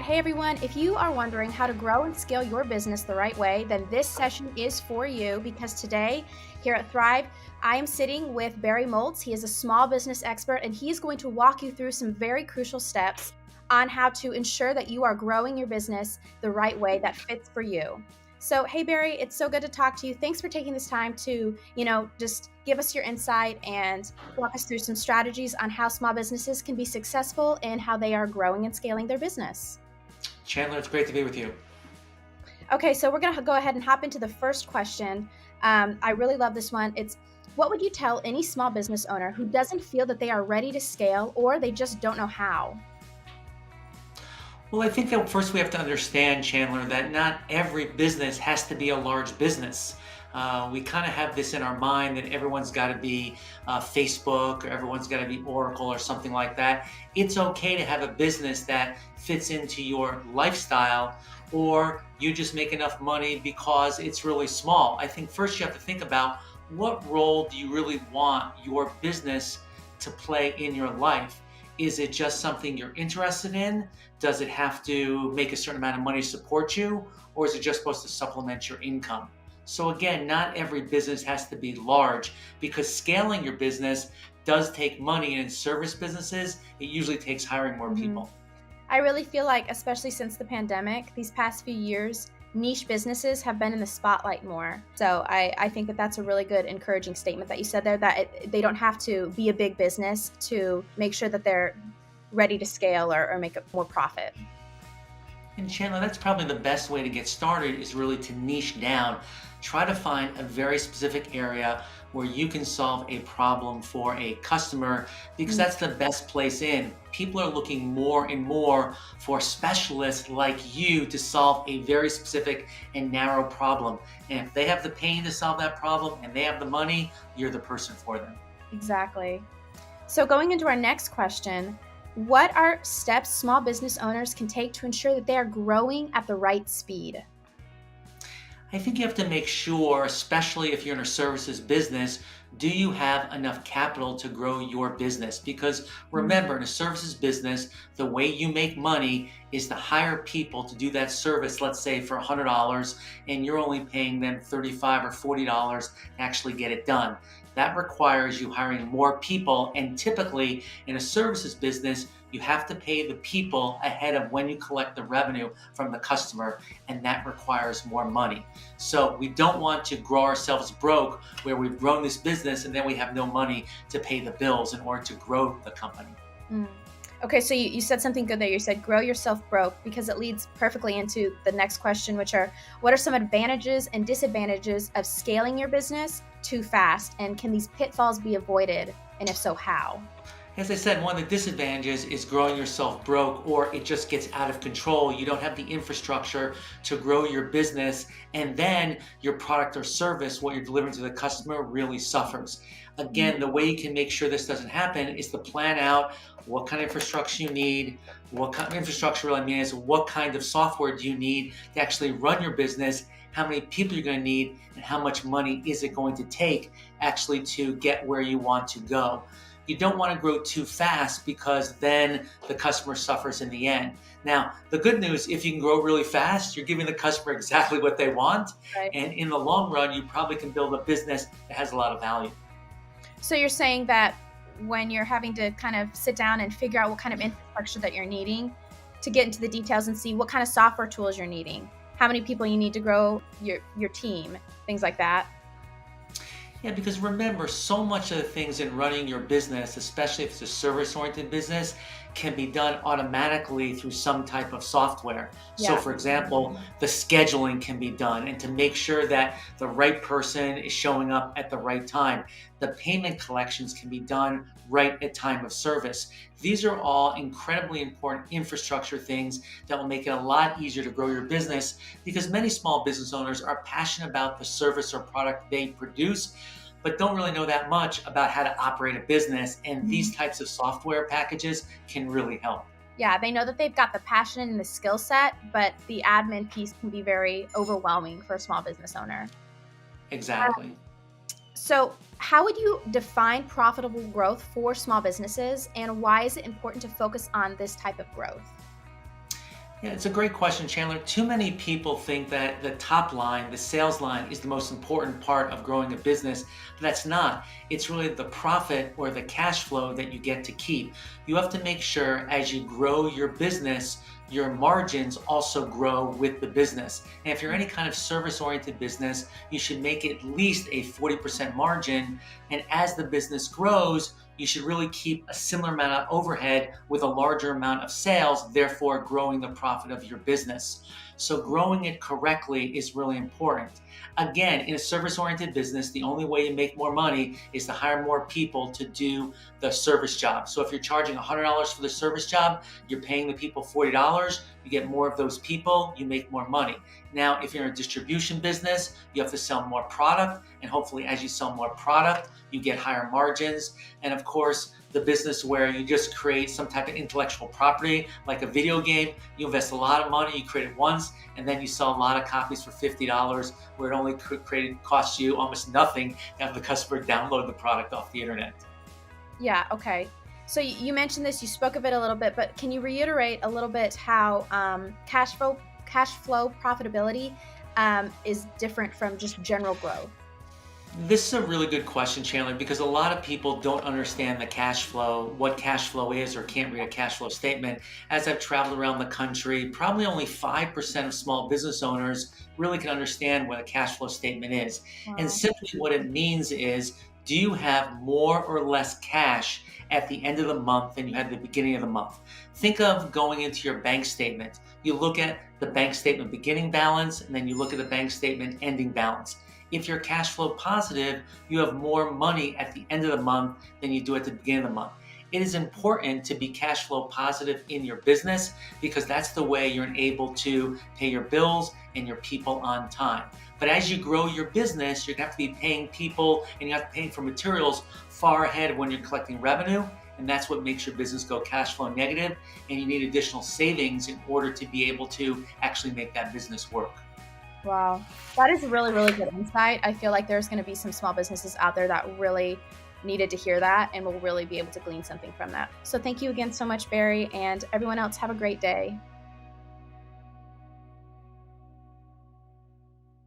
Hey everyone, if you are wondering how to grow and scale your business the right way, then this session is for you because today here at Thryv, I am sitting with Barry Moltz. He is a small business expert and he's going to walk you through some very crucial steps on how to ensure that you are growing your business the right way that fits for you. So, hey Barry, it's so good to talk to you. Thanks for taking this time to, just give us your insight and walk us through some strategies on how small businesses can be successful and how they are growing and scaling their business. Chandler, it's great to be with you. Okay, so we're going to go ahead and hop into the first question. I really love this one. It's what would you tell any small business owner who doesn't feel that they are ready to scale or they just don't know how? Well, I think that first we have to understand, Chandler, that not every business has to be a large business. We kind of have this in our mind that everyone's got to be Facebook or everyone's got to be Oracle or something like that. It's okay to have a business that fits into your lifestyle, or you just make enough money because it's really small. I think first you have to think about what role do you really want your business to play in your life? Is it just something you're interested in? Does it have to make a certain amount of money to support you? Or is it just supposed to supplement your income? So again, not every business has to be large because scaling your business does take money. And in service businesses, it usually takes hiring more Mhm. people. I really feel like, especially since the pandemic, these past few years, niche businesses have been in the spotlight more. So I think that that's a really good, encouraging statement that you said there, that they don't have to be a big business to make sure that they're ready to scale or make more profit. And Chandler, that's probably the best way to get started is really to niche down. Try to find a very specific area where you can solve a problem for a customer because Mm. that's the best place in. People are looking more and more for specialists like you to solve a very specific and narrow problem. And if they have the pain to solve that problem and they have the money, you're the person for them. Exactly. So, going into our next question, what are steps small business owners can take to ensure that they are growing at the right speed? I think you have to make sure, especially if you're in a services business, do you have enough capital to grow your business? Because Mm. remember, in a services business, the way you make money is to hire people to do that service, let's say for $100, and you're only paying them $35 or $40 to actually get it done. That requires you hiring more people, and typically in a services business, you have to pay the people ahead of when you collect the revenue from the customer, and that requires more money. So we don't want to grow ourselves broke where we've grown this business and then we have no money to pay the bills in order to grow the company. Mm. Okay, so you said something good there. You said grow yourself broke because it leads perfectly into the next question, which are what are some advantages and disadvantages of scaling your business too fast? And can these pitfalls be avoided? And if so, how? As I said, one of the disadvantages is growing yourself broke or it just gets out of control. You don't have the infrastructure to grow your business, and then your product or service, what you're delivering to the customer, really suffers. Mm. Again, the way you can make sure this doesn't happen is to plan out what kind of infrastructure you need. What kind of infrastructure really means is what kind of software do you need to actually run your business, how many people you're going to need, and how much money is it going to take actually to get where you want to go. You don't want to grow too fast because then the customer suffers in the end. Now, the good news, if you can grow really fast, you're giving the customer exactly what they want. Right. And in the long run, you probably can build a business that has a lot of value. So you're saying that when you're having to kind of sit down and figure out what kind of infrastructure that you're needing to get into the details and see what kind of software tools you're needing, how many people you need to grow your team, things like that. Yeah, because remember, so much of the things in running your business, especially if it's a service oriented business, can be done automatically through some type of software. So, Yeah. for example, the scheduling can be done, and to make sure that the right person is showing up at the right time. The payment collections can be done right at time of service. These are all incredibly important infrastructure things that will make it a lot easier to grow your business because many small business owners are passionate about the service or product they produce but don't really know that much about how to operate a business. And Mhm. these types of software packages can really help. Yeah, they know that they've got the passion and the skill set, but the admin piece can be very overwhelming for a small business owner. Exactly. So, how would you define profitable growth for small businesses, and why is it important to focus on this type of growth? Yeah, it's a great question, Chandler. Too many people think that the top line, the sales line, is the most important part of growing a business, but that's not. It's really the profit or the cash flow that you get to keep. You have to make sure as you grow your business, your margins also grow with the business. And if you're any kind of service oriented business, you should make at least a 40% margin. And as the business grows, you should really keep a similar amount of overhead with a larger amount of sales, therefore growing the profit of your business. So growing it correctly is really important. Again, in a service oriented business, the only way you make more money is to hire more people to do the service job. So if you're charging $100 for the service job, you're paying the people $40, you get more of those people, you make more money. Now, if you're in a distribution business, you have to sell more product, and hopefully as you sell more product, you get higher margins. And of course, the business where you just create some type of intellectual property, like a video game, you invest a lot of money, you create it once, and then you sell a lot of copies for $50, where it only costs you almost nothing to have the customer download the product off the internet. Yeah, okay. So you mentioned this, you spoke of it a little bit, but can you reiterate a little bit how cash flow profitability is different from just general growth? This is a really good question, Chandler, because a lot of people don't understand the cash flow, what cash flow is, or can't read a cash flow statement. As I've traveled around the country, probably only 5% of small business owners really can understand what a cash flow statement is. And Wow. simply what it means is, do you have more or less cash at the end of the month than you had at the beginning of the month? Think of going into your bank statement. You look at the bank statement beginning balance, and then you look at the bank statement ending balance. If you're cash flow positive, you have more money at the end of the month than you do at the beginning of the month. It is important to be cash flow positive in your business because that's the way you're able to pay your bills and your people on time. But as you grow your business, you're going to have to be paying people and you have to pay for materials far ahead of when you're collecting revenue. And that's what makes your business go cash flow negative. And you need additional savings in order to be able to actually make that business work. Wow. That is really, really good insight. I feel like there's going to be some small businesses out there that really needed to hear that and will really be able to glean something from that. So thank you again so much, Barry, and everyone else have a great day.